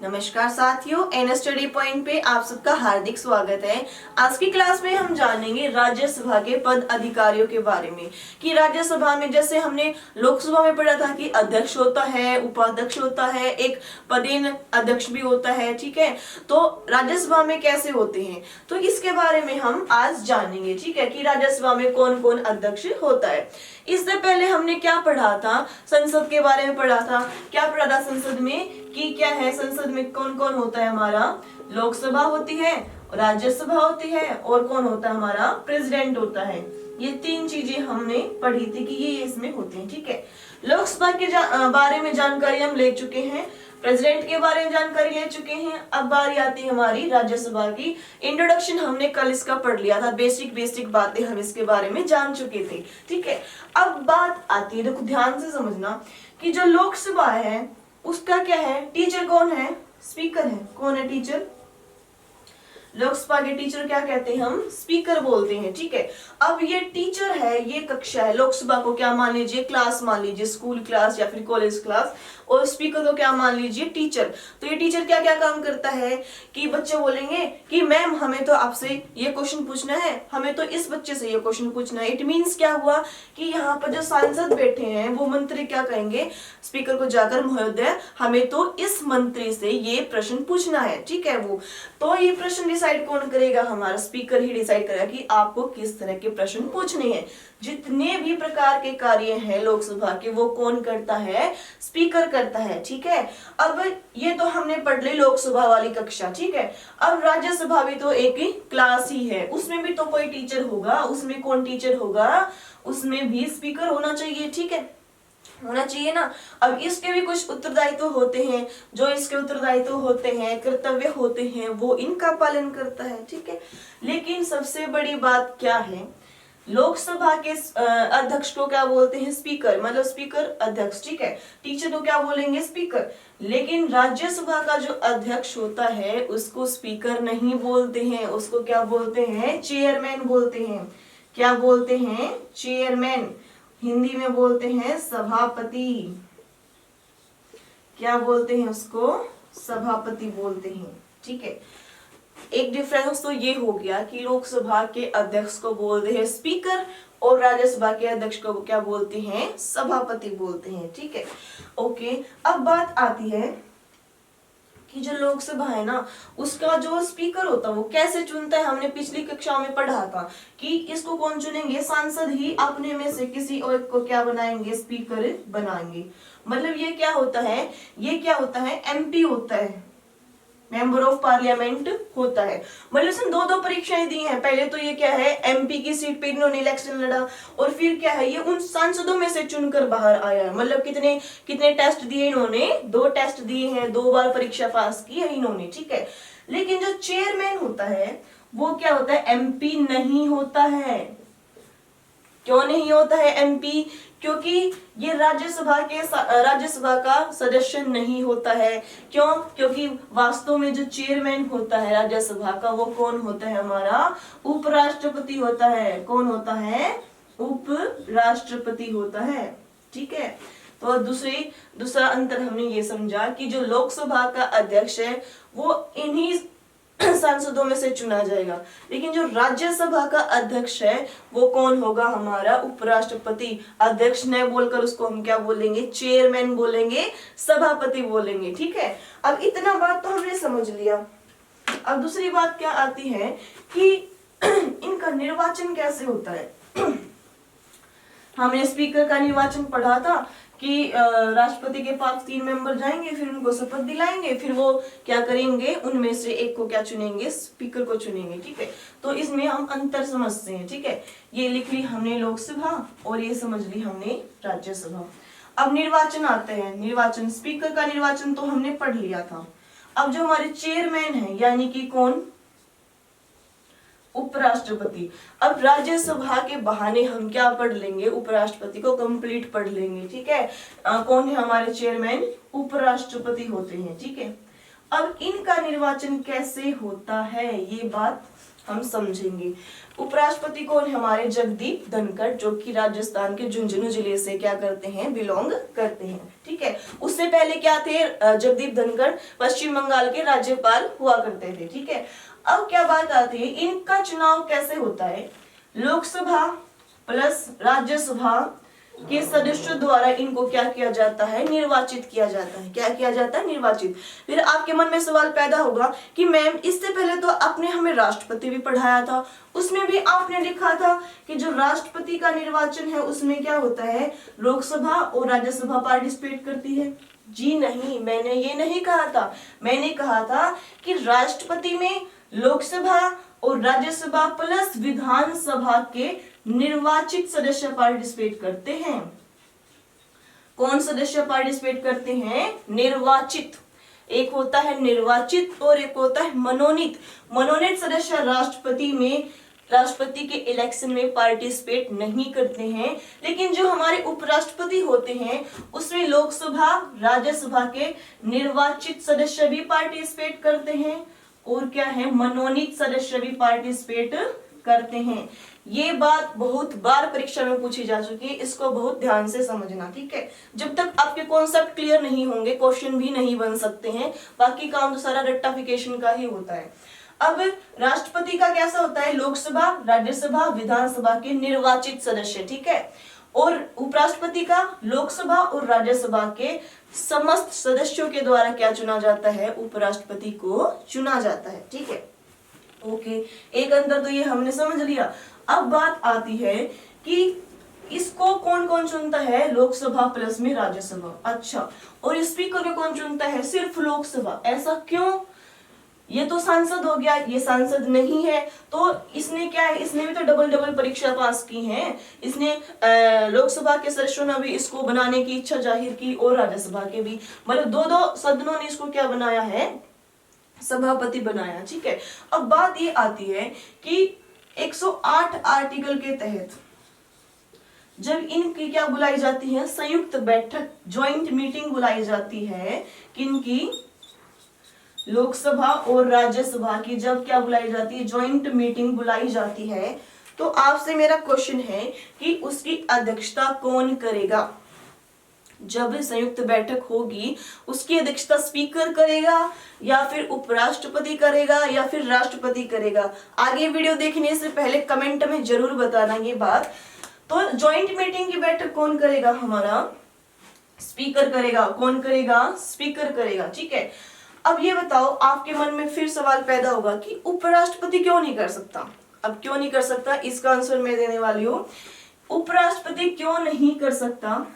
नमस्कार साथियों, N study point पे आप सबका हार्दिक स्वागत है। आज की क्लास में हम जानेंगे राज्यसभा के पद अधिकारियों के बारे में कि राज्यसभा में जैसे हमने लोकसभा में पढ़ा था कि अध्यक्ष होता है, उपाध्यक्ष होता है, एक पदेन अध्यक्ष भी होता है। ठीक है, तो राज्यसभा में कैसे होते हैं तो इसके बारे में हम आज जानेंगे। ठीक है, कि राज्यसभा में कौन कौन अध्यक्ष होता है। इससे पहले हमने क्या पढ़ा था, संसद के बारे में पढ़ा था। क्या पढ़ा था संसद में कि क्या है, संसद में कौन कौन होता है हमारा, लोकसभा होती है, राज्यसभा होती है और कौन होता है हमारा, प्रेसिडेंट होता है। ये तीन चीजें हमने पढ़ी थी कि ये इसमें होती हैं। ठीक है, लोकसभा के बारे में जानकारी हम ले चुके हैं, प्रेसिडेंट के बारे में जानकारी ले चुके हैं। अब बारी आती है हमारी राज्यसभा की। इंट्रोडक्शन हमने कल इसका पढ़ लिया था, बेसिक बातें हम इसके बारे में जान चुके थे। ठीक है, अब बात आती है, देखो ध्यान से समझना कि जो लोकसभा है उसका क्या है, टीचर कौन है, स्पीकर है। कौन है टीचर, लोकसभा के टीचर क्या कहते हैं, हम स्पीकर बोलते हैं। ठीक है, अब ये टीचर है, ये कक्षा है, लोकसभा को क्या मान लीजिए, क्लास मान लीजिए, स्कूल क्लास या फिर कॉलेज क्लास, और स्पीकर को क्या मान लीजिए, टीचर। तो ये टीचर क्या क्या काम करता है कि बच्चे बोलेंगे कि मैम हमें तो आपसे ये क्वेश्चन पूछना है, हमें तो इस बच्चे से ये क्वेश्चन पूछना है। इट मीन्स क्या हुआ कि यहाँ पर जो सांसद बैठे हैं वो मंत्री क्या कहेंगे स्पीकर को जाकर, महोदय हमें तो इस मंत्री से ये प्रश्न पूछना है। ठीक है, वो तो ये प्रश्न डिसाइड कौन करेगा, हमारा स्पीकर ही डिसाइड करेगा कि आपको किस तरह के प्रश्न पूछने हैं। जितने भी प्रकार के कार्य हैं लोकसभा के वो कौन करता है, स्पीकर करता है। ठीक है, अब ये तो हमने पढ़ ली लोकसभा वाली कक्षा। ठीक है, अब राज्यसभा भी तो एक ही क्लास ही है, उसमें भी तो कोई टीचर होगा। उसमें कौन टीचर होगा, उसमें भी स्पीकर होना चाहिए। ठीक है, होना चाहिए ना। अब इसके भी कुछ उत्तरदायित्व होते हैं, जो इसके उत्तरदायित्व होते हैं, कर्तव्य होते हैं, वो इनका पालन करता है। ठीक है, लेकिन सबसे बड़ी बात क्या है, लोकसभा के अध्यक्ष को क्या बोलते हैं, स्पीकर, मतलब स्पीकर अध्यक्ष। ठीक है, टीचर को क्या बोलेंगे, स्पीकर। लेकिन राज्यसभा का जो अध्यक्ष होता है उसको स्पीकर नहीं बोलते हैं, उसको क्या बोलते हैं, चेयरमैन बोलते हैं। क्या बोलते हैं, चेयरमैन। हिंदी में बोलते हैं सभापति। क्या बोलते हैं उसको, सभापति बोलते हैं। ठीक है, एक डिफरेंस तो ये हो गया कि लोकसभा के अध्यक्ष को बोलते हैं स्पीकर और राज्यसभा के अध्यक्ष को क्या बोलते हैं, सभापति बोलते हैं। ठीक है, ओके। अब बात आती है कि जो लोकसभा है ना उसका जो स्पीकर होता है वो कैसे चुनता है। हमने पिछली कक्षा में पढ़ा था कि इसको कौन चुनेंगे, सांसद ही अपने में से किसी और को क्या बनाएंगे, स्पीकर बनाएंगे। मतलब ये क्या होता है, ये क्या होता है, एमपी होता है, मेंबर ऑफ पार्लियामेंट होता है। मतलब इसने दो परीक्षाएं दी हैं। पहले तो ये क्या है, एमपी की सीट पे इन्होंने इलेक्शन लड़ा, और फिर क्या है, ये उन सांसदों में से चुनकर बाहर आया है। मतलब कितने कितने टेस्ट दिए इन्होंने, 2 टेस्ट दिए हैं, 2 बार परीक्षा पास की है इन्होंने। ठीक है, लेकिन जो चेयरमैन होता है वो क्या होता है, एमपी नहीं होता है। क्यों नहीं होता है एमपी, क्योंकि ये राज्यसभा का सदस्य नहीं होता है। क्यों, क्योंकि वास्तव में जो चेयरमैन होता है राज्यसभा का वो कौन होता है, हमारा उपराष्ट्रपति होता है। कौन होता है, उपराष्ट्रपति होता है। ठीक है, तो दूसरा अंतर हमने ये समझा कि जो लोकसभा का अध्यक्ष है वो इन्हीं सांसदों में से चुना जाएगा, लेकिन जो राज्यसभा का अध्यक्ष है वो कौन होगा, हमारा उपराष्ट्रपति। अध्यक्ष न बोलकर उसको हम क्या बोलेंगे, चेयरमैन बोलेंगे, सभापति बोलेंगे। ठीक है, अब इतना बात तो हमने समझ लिया। अब दूसरी बात क्या आती है कि इनका निर्वाचन कैसे होता है। हमने स्पीकर का निर्वाचन पढ़ा था कि राष्ट्रपति के पास 3 मेंबर जाएंगे, फिर उनको शपथ दिलाएंगे, फिर वो क्या करेंगे, उनमें से एक को क्या चुनेंगे, स्पीकर को चुनेंगे। ठीक है, तो इसमें हम अंतर समझते हैं। ठीक है, ये लिख ली हमने लोकसभा और ये समझ ली हमने राज्यसभा। अब निर्वाचन आते हैं, निर्वाचन, स्पीकर का निर्वाचन तो हमने पढ़ लिया था। अब जो हमारे चेयरमैन है यानी कि कौन, उपराष्ट्रपति। अब राज्यसभा के बहाने हम क्या पढ़ लेंगे, उपराष्ट्रपति को कंप्लीट पढ़ लेंगे। ठीक है, कौन है हमारे चेयरमैन, उपराष्ट्रपति होते हैं। ठीक है, अब इनका निर्वाचन कैसे होता है ये बात हम समझेंगे। उपराष्ट्रपति कौन है हमारे? जगदीप धनखड़, जो कि राजस्थान के झुंझुनू जिले से क्या करते हैं? बिलोंग करते हैं। ठीक है, उससे पहले क्या थे? जगदीप धनखड़ पश्चिम बंगाल के राज्यपाल हुआ करते थे। ठीक है, अब क्या बात आती है, इनका चुनाव कैसे होता है? लोकसभा प्लस राज्यसभा के सदस्यों द्वारा इनको क्या किया जाता है? निर्वाचित किया जाता है। क्या किया जाता है? निर्वाचित। फिर आपके मन में सवाल पैदा होगा कि मैम इससे पहले तो आपने हमें राष्ट्रपति भी पढ़ाया था, उसमें भी आपने लिखा था कि जो राष्ट्रपति का निर्वाचन है उसमें क्या होता है? लोकसभा और राज्यसभा पार्टिसिपेट करती है। जी नहीं, मैंने ये नहीं कहा था। मैंने कहा था कि राष्ट्रपति में लोकसभा और राज्यसभा प्लस विधानसभा के निर्वाचित सदस्य पार्टिसिपेट करते हैं। कौन सदस्य पार्टिसिपेट करते हैं? निर्वाचित। एक होता है निर्वाचित और एक होता है मनोनीत। मनोनीत सदस्य राष्ट्रपति के इलेक्शन में पार्टिसिपेट नहीं करते हैं, लेकिन जो हमारे उपराष्ट्रपति होते हैं उसमें लोकसभा राज्यसभा के निर्वाचित सदस्य भी पार्टिसिपेट करते हैं और क्या है? मनोनीत सदस्य भी पार्टिसिपेट करते हैं। ये बात बहुत बार परीक्षा में पूछी जा चुकी है, इसको बहुत ध्यान से समझना। ठीक है, जब तक आपके कॉन्सेप्ट क्लियर नहीं होंगे क्वेश्चन भी नहीं बन सकते हैं। बाकी काम तो सारा रट्टाफिकेशन का ही होता है। अब राष्ट्रपति का कैसा होता है? लोकसभा राज्यसभा विधानसभा के निर्वाचित सदस्य। ठीक है, और उपराष्ट्रपति का लोकसभा और राज्यसभा के समस्त सदस्यों के द्वारा क्या चुना जाता है? उपराष्ट्रपति को चुना जाता है। ठीक है, ओके, एक अंतर तो ये हमने समझ लिया। अब बात आती है कि इसको कौन कौन चुनता है? लोकसभा प्लस में राज्यसभा। अच्छा, और स्पीकर को कौन चुनता है? सिर्फ लोकसभा। ऐसा क्यों? ये तो सांसद हो गया, ये सांसद नहीं है, तो इसने क्या है? इसने भी तो डबल परीक्षा पास की है। इसने लोकसभा के सदस्यों ने भी इसको बनाने की इच्छा जाहिर की और राज्यसभा के भी, मतलब दो सदनों ने इसको क्या बनाया है? सभापति बनाया। ठीक है, अब बात ये आती है कि 108 आर्टिकल के तहत जब इनकी क्या बुलाई जाती है? संयुक्त बैठक, ज्वाइंट मीटिंग बुलाई जाती है। किनकी? लोकसभा और राज्यसभा की जब क्या बुलाई जाती है? ज्वाइंट मीटिंग बुलाई जाती है। तो आपसे मेरा क्वेश्चन है कि उसकी अध्यक्षता कौन करेगा? जब संयुक्त बैठक होगी उसकी अध्यक्षता स्पीकर करेगा या फिर उपराष्ट्रपति करेगा या फिर राष्ट्रपति करेगा? आगे वीडियो देखने से पहले कमेंट में जरूर बताना ये बात। तो ज्वाइंट मीटिंग की बैठक कौन करेगा? हमारा स्पीकर करेगा। कौन करेगा? स्पीकर करेगा। ठीक है, अब ये बताओ, आपके मन में फिर सवाल पैदा होगा कि उपराष्ट्रपति क्यों नहीं कर सकता? अब क्यों नहीं कर सकता, इसका आंसर मैं देने वाली हूँ। उपराष्ट्रपति क्यों नहीं कर सकता?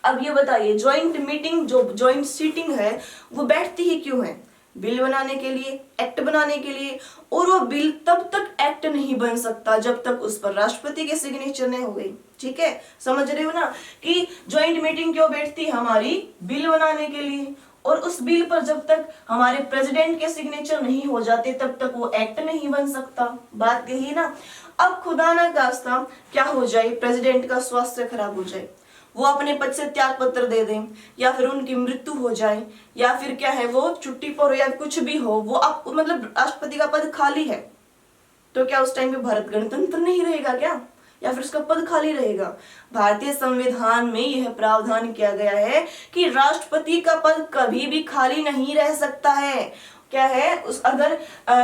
अब ये बताइए, ज्वाइंट मीटिंग जो ज्वाइंट सीटिंग है वो बैठती ही क्यों है? बिल बनाने के लिए, एक्ट बनाने के लिए, और वो बिल तब तक एक्ट नहीं बन सकता जब तक उस पर राष्ट्रपति के सिग्नेचर नहीं हो गई। ठीक है, समझ रहे हो ना कि ज्वाइंट मीटिंग क्यों बैठती है? हमारी बिल बनाने के लिए, और उस बिल पर जब तक हमारे प्रेसिडेंट के सिग्नेचर नहीं हो जाते तब तक वो एक्ट नहीं बन सकता। बात यही ना। अब खुदा ना खास्ता क्या हो जाए, प्रेसिडेंट का स्वास्थ्य खराब हो जाए, वो अपने पद से त्याग पत्र दे दें, या फिर उनकी मृत्यु हो जाए, या फिर क्या है वो छुट्टी पर या कुछ भी हो, वो अब मतलब राष्ट्रपति का पद खाली है, तो क्या उस टाइम पे भारत गणतंत्र नहीं रहेगा क्या? या फिर उसका पद खाली रहेगा? भारतीय संविधान में यह प्रावधान किया गया है कि राष्ट्रपति का पद कभी भी खाली नहीं रह सकता है। क्या है? उस अगर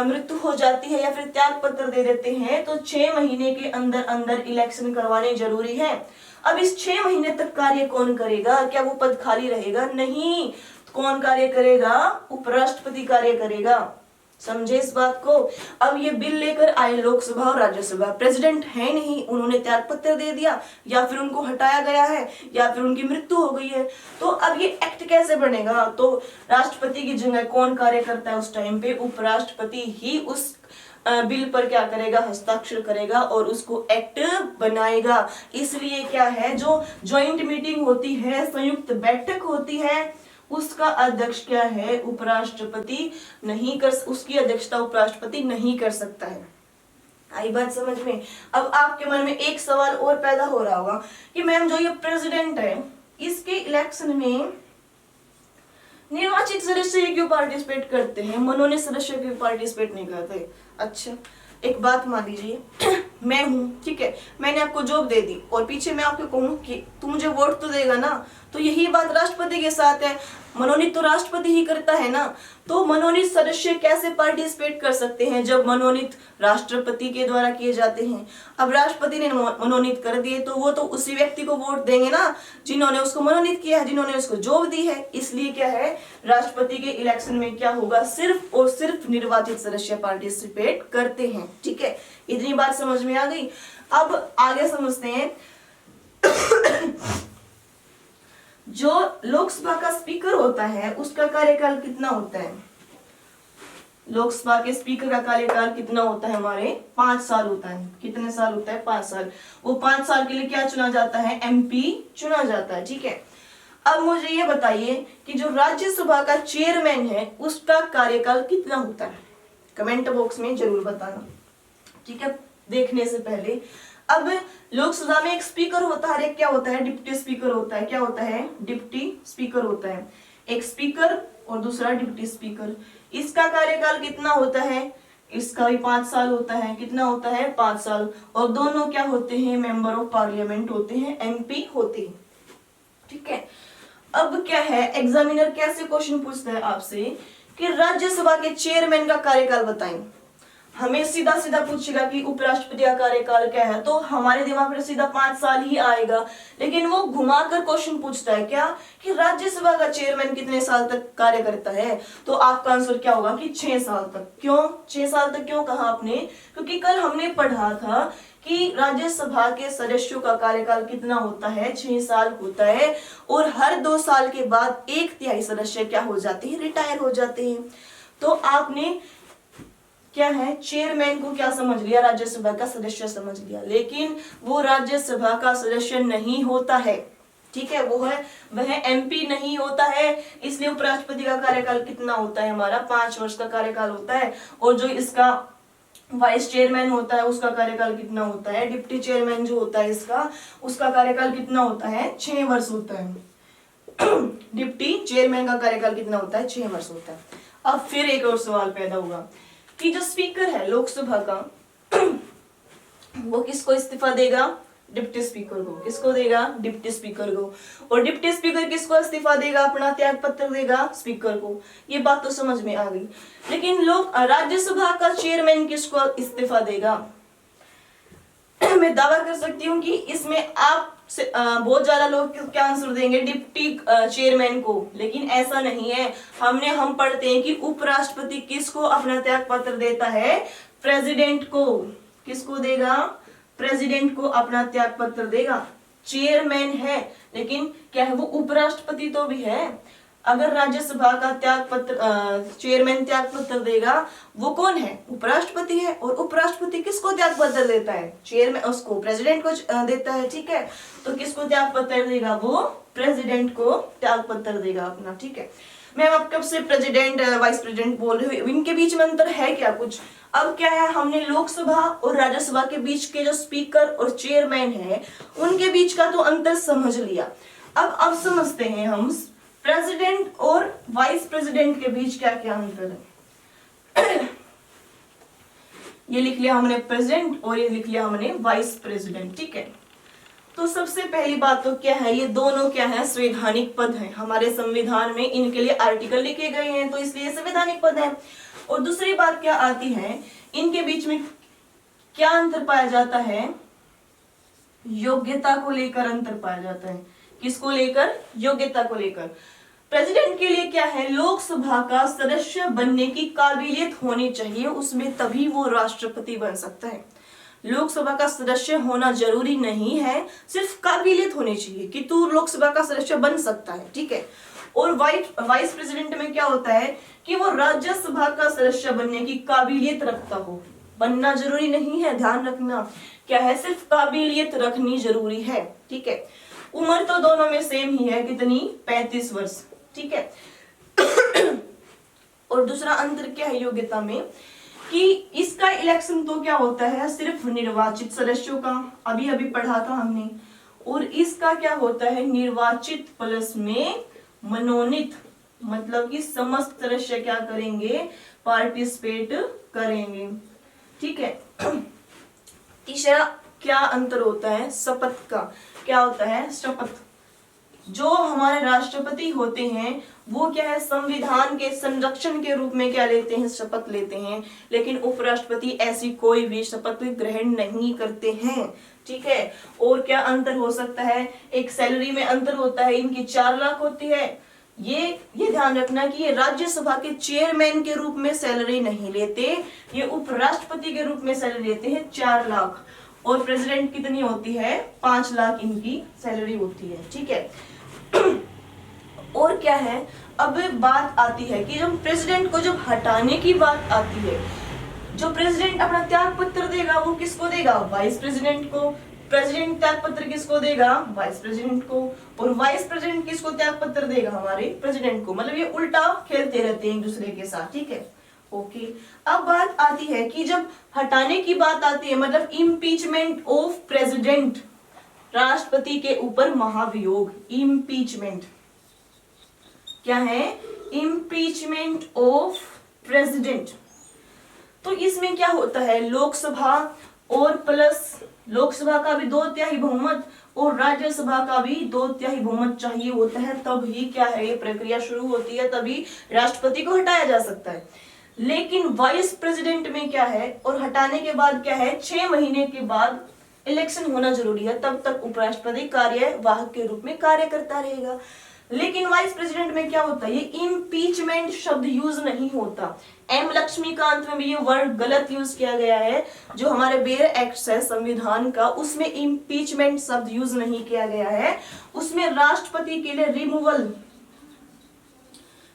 मृत्यु हो जाती है या फिर त्याग पत्र दे देते हैं तो 6 महीने के अंदर अंदर इलेक्शन करवाने जरूरी है। अब इस 6 महीने तक कार्य कौन करेगा? क्या वो पद खाली रहेगा? नहीं। कौन कार्य करेगा? उपराष्ट्रपति कार्य करेगा। समझे इस बात को? अब ये बिल लेकर आए लोकसभा और राज्यसभा, प्रेसिडेंट है नहीं, उन्होंने त्याग पत्र दे दिया, या फिर उनको हटाया गया है, या फिर उनकी मृत्यु हो गई है, तो अब ये एक्ट कैसे बनेगा? तो राष्ट्रपति की जगह कौन कार्य करता है उस टाइम पे? उपराष्ट्रपति ही उस बिल पर क्या करेगा? हस्ताक्षर करेगा और उसको एक्ट बनाएगा। इसलिए क्या है, जो ज्वाइंट मीटिंग होती है, संयुक्त बैठक होती है, उसका अध्यक्ष क्या है? उपराष्ट्रपति नहीं कर, उसकी अध्यक्षता उपराष्ट्रपति नहीं कर सकता है। आई बात समझ में? अब आपके मन में एक सवाल और पैदा हो रहा होगा कि मैम जो ये प्रेसिडेंट है इसके इलेक्शन में निर्वाचित सदस्य क्यों पार्टिसिपेट करते हैं, मनोनीत सदस्य क्यों पार्टिसिपेट नहीं करते? अच्छा, एक बात मान लीजिए मैं हूं, ठीक है, मैंने आपको जॉब दे दी और पीछे मैं आपको कहूं कि तू मुझे वोट तो देगा ना, तो यही बात राष्ट्रपति के साथ है। मनोनीत तो राष्ट्रपति ही करता है ना, तो मनोनीत सदस्य कैसे पार्टिसिपेट कर सकते हैं जब मनोनीत राष्ट्रपति के द्वारा किए जाते हैं। अब राष्ट्रपति ने मनोनीत कर दिए तो वो तो उसी व्यक्ति को वोट देंगे ना जिन्होंने उसको मनोनीत किया है, जिन्होंने उसको जॉब दी है। इसलिए क्या है, राष्ट्रपति के इलेक्शन में क्या होगा, सिर्फ और सिर्फ निर्वाचित सदस्य पार्टिसिपेट करते हैं। ठीक है, इतनी बात समझ में आ गई। अब आगे समझते हैं जो लोकसभा का स्पीकर होता है उसका कार्यकाल कितना होता है। लोकसभा के स्पीकर का कार्यकाल कितना होता है, हमारे 5 साल होता है। कितने साल होता है, 5 साल। वो 5 साल के लिए क्या चुना जाता है, एमपी चुना जाता है। ठीक है, अब मुझे ये बताइए कि जो राज्यसभा का चेयरमैन है उसका कार्यकाल कितना होता है, कमेंट बॉक्स में जरूर बताना। ठीक है, देखने से पहले अब लोकसभा में एक स्पीकर होता है, एक क्या होता है, डिप्टी स्पीकर होता है। क्या होता है, डिप्टी स्पीकर होता है। एक स्पीकर और दूसरा डिप्टी स्पीकर। इसका कार्यकाल कितना होता है, इसका भी 5 साल होता है। कितना होता है, 5 साल। और दोनों क्या होते हैं, मेंबर ऑफ पार्लियामेंट होते हैं, एमपी होते हैं। ठीक है, अब क्या है, एग्जामिनर कैसे क्वेश्चन पूछता है आपसे कि राज्यसभा के चेयरमैन का कार्यकाल बताएं। हमें सीधा सीधा पूछेगा कि उपराष्ट्रपति का कार्यकाल क्या है, तो हमारे दिमाग में सीधा 5 साल ही आएगा। लेकिन वो घुमाकर क्वेश्चन पूछता है क्या, कि राज्यसभा का चेयरमैन कितने साल तक कार्य करता है, तो आपका आंसर क्या होगा कि 6 साल तक। क्यों 6 साल तक, क्यों कहा आपने, क्योंकि कल हमने पढ़ा था कि राज्यसभा के सदस्यों का कार्यकाल कितना होता है, 6 साल होता है। और हर 2 साल के बाद 1/3 सदस्य क्या हो जाते हैं, रिटायर हो जाते हैं। तो आपने क्या है, चेयरमैन को क्या समझ लिया, राज्यसभा का सदस्य समझ लिया, लेकिन वो राज्यसभा का सदस्य नहीं होता है। ठीक है, वह एमपी नहीं होता है। इसलिए उपराष्ट्रपति का कार्यकाल कितना होता है, हमारा 5 वर्ष का कार्यकाल होता है। और जो इसका वाइस चेयरमैन होता है उसका कार्यकाल कितना होता है, डिप्टी चेयरमैन जो होता है इसका, उसका कार्यकाल कितना होता है, 6 वर्ष होता है। डिप्टी चेयरमैन का कार्यकाल कितना होता है, 6 वर्ष होता है। अब फिर एक और सवाल पैदा हुआ कि जो स्पीकर है लोकसभा का वो किसको इस्तीफा देगा, डिप्टी स्पीकर को। किसको देगा, डिप्टी स्पीकर को। और डिप्टी स्पीकर किसको इस्तीफा देगा, अपना त्याग पत्र देगा, स्पीकर को। ये बात तो समझ में आ गई। लेकिन राज्यसभा का चेयरमैन किसको इस्तीफा देगा। मैं दावा कर सकती हूँ कि इसमें आप बहुत ज्यादा लोग क्या आंसर देंगे, डिप्टी चेयरमैन को। लेकिन ऐसा नहीं है। हम पढ़ते हैं कि उपराष्ट्रपति किसको अपना त्याग पत्र देता है, प्रेसिडेंट को। किसको देगा, प्रेसिडेंट को अपना त्याग पत्र देगा। चेयरमैन है लेकिन क्या है, वो उपराष्ट्रपति तो भी है। अगर राज्यसभा का त्याग पत्र चेयरमैन त्याग पत्र देगा, वो कौन है, उपराष्ट्रपति है। और उपराष्ट्रपति किसको त्याग पत्र देता है, चेयरमैन उसको, प्रेसिडेंट को देता है। ठीक है, तो किसको त्याग पत्र देगा, वो प्रेसिडेंट को त्याग पत्र देगा अपना। ठीक है, मैम आप कब से प्रेसिडेंट वाइस प्रेसिडेंट बोल रहे हो, इनके बीच में अंतर है क्या कुछ। अब क्या है, हमने लोकसभा और राज्यसभा के बीच के जो स्पीकर और चेयरमैन है उनके बीच का तो अंतर समझ लिया। अब समझते हैं हम प्रेसिडेंट और वाइस प्रेसिडेंट के बीच क्या क्या अंतर है। ये लिख लिया हमने प्रेसिडेंट और ये लिख लिया हमने वाइस प्रेसिडेंट। ठीक है, तो सबसे पहली बात तो क्या है, ये दोनों क्या है, संवैधानिक पद हैं। हमारे संविधान में इनके लिए आर्टिकल लिखे गए हैं, तो इसलिए संवैधानिक पद है। और दूसरी बात क्या आती है, इनके बीच में क्या अंतर पाया जाता है, योग्यता को लेकर अंतर पाया जाता है। किसको लेकर, योग्यता को लेकर। प्रेसिडेंट के लिए क्या है, लोकसभा का सदस्य बनने की काबिलियत होनी चाहिए, उसमें तभी वो राष्ट्रपति बन सकता है। लोकसभा का सदस्य होना जरूरी नहीं है, सिर्फ काबिलियत होनी चाहिए कि तू लोकसभा का सदस्य बन सकता है। ठीक है, और वाइस प्रेसिडेंट में क्या होता है कि वो राज्यसभा का सदस्य बनने की काबिलियत रखता हो। बनना जरूरी नहीं है, ध्यान रखना, क्या है, सिर्फ काबिलियत रखनी जरूरी है। ठीक है, उम्र तो दोनों में सेम ही है, कितनी, 35 वर्ष। ठीक है, और दूसरा अंतर क्या है योग्यता में, कि इसका इलेक्शन तो क्या होता है, सिर्फ निर्वाचित सदस्यों का, अभी अभी पढ़ा था हमने। और इसका क्या होता है, निर्वाचित प्लस में मनोनीत, मतलब कि समस्त सदस्य क्या करेंगे, पार्टिसिपेट करेंगे। ठीक है। तीसरा क्या अंतर होता है शपथ का, क्या होता है शपथ। जो हमारे राष्ट्रपति होते हैं वो क्या है संविधान के संरक्षण के रूप में क्या लेते हैं शपथ लेते हैं, लेकिन उपराष्ट्रपति ऐसी कोई भी शपथ ग्रहण नहीं करते हैं। ठीक है। और क्या अंतर हो सकता है, एक सैलरी में अंतर होता है, इनकी 4 लाख होती है। ये ध्यान रखना कि ये राज्यसभा के चेयरमैन के रूप में सैलरी नहीं लेते, ये उपराष्ट्रपति के रूप में सैलरी लेते हैं 4 लाख। और प्रेसिडेंट कितनी होती है 5 लाख इनकी सैलरी होती है। ठीक है। और क्या है, अब बात आती है कि जब प्रेसिडेंट को जब हटाने की बात आती है, जो प्रेसिडेंट अपना त्याग पत्र देगा वो किसको देगा, वाइस प्रेसिडेंट को। प्रेसिडेंट त्याग पत्र किसको देगा, वाइस प्रेसिडेंट को। और वाइस प्रेसिडेंट किसको त्याग पत्र देगा, हमारे प्रेसिडेंट को। मतलब ये उल्टा खेलते रहते हैं एक दूसरे के साथ। ठीक है। ओके। अब बात आती है कि जब हटाने की बात आती है, मतलब इम्पीचमेंट ऑफ प्रेसिडेंट, राष्ट्रपति के ऊपर महाभियोग, इम्पीचमेंट क्या है, इम्पीचमेंट ऑफ प्रेसिडेंट। तो इसमें क्या होता है, लोकसभा और प्लस लोकसभा का भी 2/3 बहुमत और राज्यसभा का भी 2/3 बहुमत चाहिए होता है, तब ही क्या है ये प्रक्रिया शुरू होती है, तभी राष्ट्रपति को हटाया जा सकता है। लेकिन वाइस प्रेसिडेंट में क्या है, और हटाने के बाद क्या है, 6 महीने के बाद इलेक्शन होना जरूरी है, तब तक उपराष्ट्रपति कार्यवाहक के रूप में कार्य करता रहेगा। लेकिन वाइस प्रेसिडेंट में क्या होता है, ये इम्पीचमेंट शब्द यूज नहीं होता। एम लक्ष्मीकांत में भी ये वर्ड गलत यूज किया गया है। जो हमारे बेयर एक्ट है संविधान का, उसमें इम्पीचमेंट शब्द यूज नहीं किया गया है। उसमें राष्ट्रपति के लिए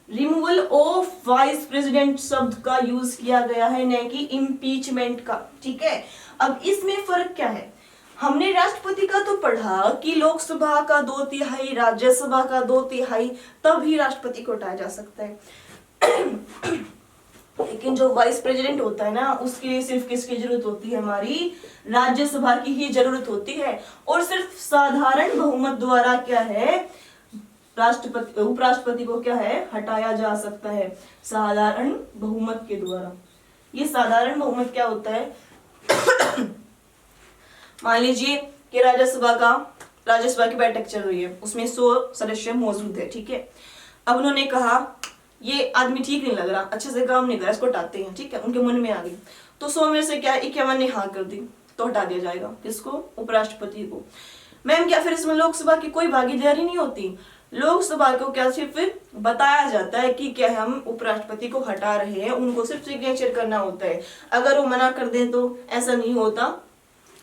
रिमूवल ऑफ वाइस प्रेसिडेंट शब्द का यूज किया गया है, न कि इम्पीचमेंट का। ठीक है। अब इसमें फर्क क्या है, हमने राष्ट्रपति का तो पढ़ा कि लोकसभा का 2/3, राज्यसभा का 2/3, तब ही राष्ट्रपति को हटाया जा सकता है। लेकिन जो वाइस प्रेसिडेंट होता है ना, उसके लिए सिर्फ किसकी जरूरत होती है, हमारी राज्यसभा की ही जरूरत होती है। और सिर्फ साधारण बहुमत द्वारा क्या है, राष्ट्रपति उपराष्ट्रपति को क्या है हटाया जा सकता है, साधारण बहुमत के द्वारा। ये साधारण बहुमत क्या होता है, मान लीजिए कि राज्यसभा की बैठक चल रही है, उसमें 100 सदस्य मौजूद है। ठीक है। अब उन्होंने कहा ये आदमी ठीक नहीं लग रहा, अच्छे से काम नहीं कर रहा, इसको हटाते हैं। ठीक है। उनके मन में आ गई, तो 100 में से क्या 51 ने हाँ कर दी, तो हटा दिया जाएगा। किसको, उपराष्ट्रपति को। मैम क्या फिर इसमें लोकसभा की कोई भागीदारी नहीं होती, लोकसभा को क्या सिर्फ बताया जाता है कि क्या हम उपराष्ट्रपति को हटा रहे हैं, उनको सिर्फ सिग्नेचर करना होता है। अगर वो मना कर दें तो ऐसा नहीं होता,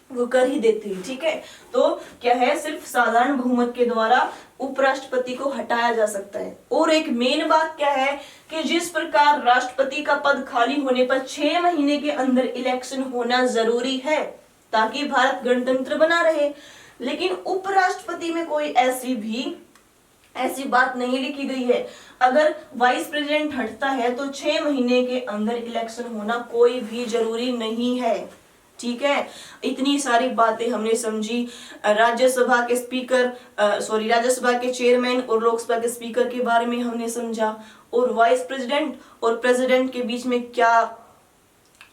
वो कर ही देते हैं। ठीक है। तो क्या है, सिर्फ साधारण बहुमत के द्वारा उपराष्ट्रपति को हटाया जा सकता है। और एक मेन बात क्या है कि जिस प्रकार राष्ट्रपति का पद खाली होने पर 6 महीने के अंदर इलेक्शन होना जरूरी है ताकि भारत गणतंत्र बना रहे, लेकिन उपराष्ट्रपति में कोई ऐसी बात नहीं लिखी गई है। अगर वाइस प्रेसिडेंट हटता है तो 6 महीने के अंदर इलेक्शन होना कोई भी जरूरी नहीं है। ठीक है। इतनी सारी बातें हमने समझी, राज्यसभा के चेयरमैन और लोकसभा के स्पीकर के बारे में हमने समझा, और वाइस प्रेसिडेंट और प्रेसिडेंट के बीच में क्या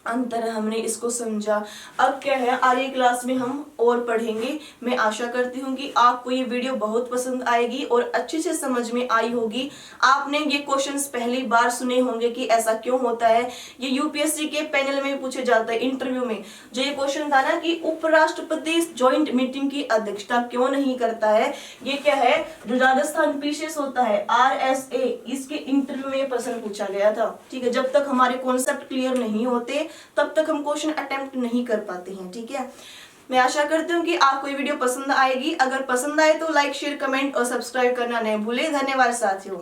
अंतर हमने इसको समझा। अब क्या है, आगे क्लास में हम और पढ़ेंगे। मैं आशा करती हूँ कि आपको ये वीडियो बहुत पसंद आएगी और अच्छे से समझ में आई होगी। आपने ये क्वेश्चंस पहली बार सुने होंगे कि ऐसा क्यों होता है। ये यूपीएससी के पैनल में पूछे जाता है, इंटरव्यू में जो ये क्वेश्चन था ना कि उपराष्ट्रपति ज्वाइंट मीटिंग की अध्यक्षता क्यों नहीं करता है, ये क्या है जो राजस्थान पीसीएस होता है RSA, इसके इंटरव्यू में प्रश्न पूछा गया था। ठीक है। जब तक हमारे कॉन्सेप्ट क्लियर नहीं होते तब तक हम क्वेश्चन अटेम्प्ट नहीं कर पाते हैं। ठीक है। मैं आशा करती हूँ कि आपको ये वीडियो पसंद आएगी। अगर पसंद आए तो लाइक, शेयर, कमेंट और सब्सक्राइब करना न भूलें। धन्यवाद साथियों।